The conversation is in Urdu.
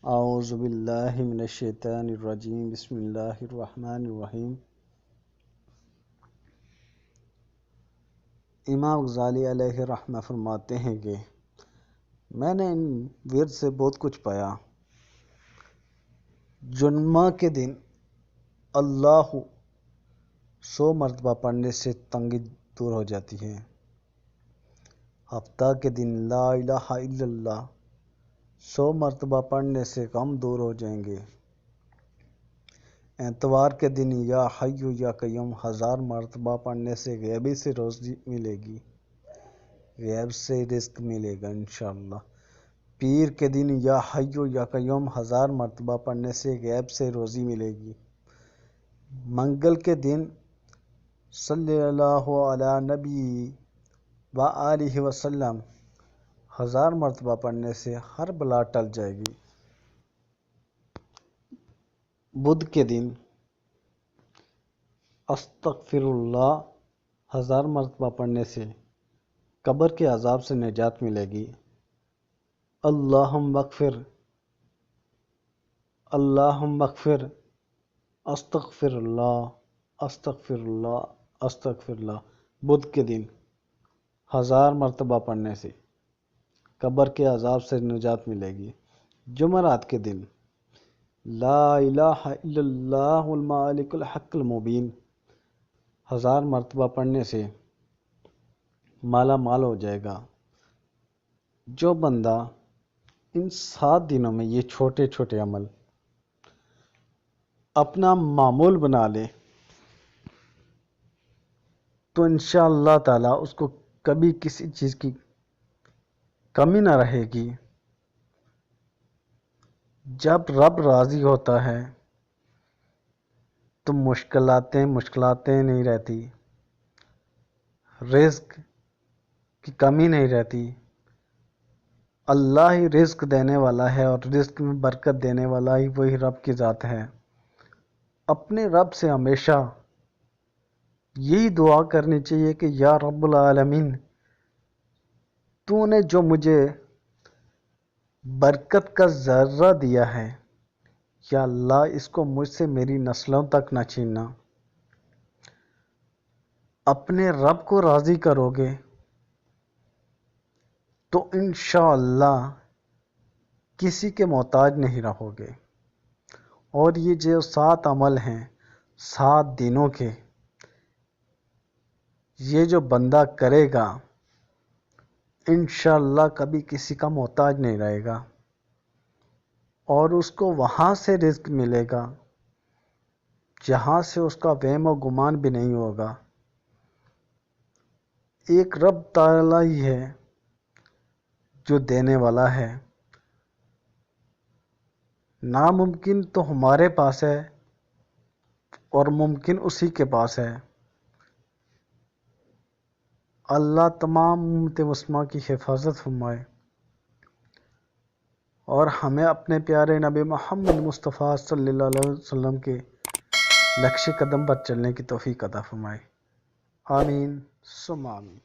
اعوذ باللہ من الشیطان الرجیم بسم اللہ الرحمن الرحیم۔ امام غزالی علیہ رحمہ فرماتے ہیں کہ میں نے ان ورد سے بہت کچھ پایا۔ جمعہ کے دن اللہ 100 مرتبہ پڑھنے سے تنگی دور ہو جاتی ہے۔ ہفتہ کے دن لا الہ الا اللہ 100 مرتبہ پڑھنے سے غم دور ہو جائیں گے۔ اتوار کے دن یا حی یا قیوم 1000 مرتبہ پڑھنے سے غیبی سے روزی ملے گی، غیب سے رزق ملے گا انشاءاللہ۔ پیر کے دن یا حی یا قیوم 1000 مرتبہ پڑھنے سے غیب سے روزی ملے گی۔ منگل کے دن صلی اللہ علی نبی و آلہ وسلم 1000 مرتبہ پڑھنے سے ہر بلا ٹل جائے گی۔ بدھ کے دن استغفر اللہ 1000 مرتبہ پڑھنے سے قبر کے عذاب سے نجات ملے گی۔ اللہم اغفر استغفر اللہ استغفر اللہ استغفر اللہ۔ بدھ کے دن 1000 مرتبہ پڑھنے سے قبر کے عذاب سے نجات ملے گی۔ جمعرات کے دن لا الہ الا اللہ المالک الحق المبین 1000 مرتبہ پڑھنے سے مالا مال ہو جائے گا۔ جو بندہ ان 7 دنوں میں یہ چھوٹے چھوٹے عمل اپنا معمول بنا لے تو انشاءاللہ تعالی اس کو کبھی کسی چیز کی کمی نہ رہے گی۔ جب رب راضی ہوتا ہے تو مشکلاتیں نہیں رہتی، رزق کی کمی نہیں رہتی۔ اللہ ہی رزق دینے والا ہے اور رزق میں برکت دینے والا ہی وہی رب کی ذات ہے۔ اپنے رب سے ہمیشہ یہی دعا کرنی چاہیے کہ یا رب العالمین، تو نے جو مجھے برکت کا ذرہ دیا ہے، یا اللہ اس کو مجھ سے میری نسلوں تک نہ چھیننا۔ اپنے رب کو راضی کرو گے تو انشاءاللہ کسی کے محتاج نہیں رہو گے۔ اور یہ جو 7 عمل ہیں 7 دنوں کے، یہ جو بندہ کرے گا انشاءاللہ کبھی کسی کا محتاج نہیں رہے گا، اور اس کو وہاں سے رزق ملے گا جہاں سے اس کا وہم و گمان بھی نہیں ہوگا۔ ایک رب تعالی ہی ہے جو دینے والا ہے۔ ناممکن تو ہمارے پاس ہے اور ممکن اسی کے پاس ہے۔ اللہ تمام امت مسلمہ کی حفاظت فرمائے اور ہمیں اپنے پیارے نبی محمد مصطفیٰ صلی اللہ علیہ وسلم کے نقش قدم پر چلنے کی توفیق عطا فرمائے۔ آمین ثم آمین۔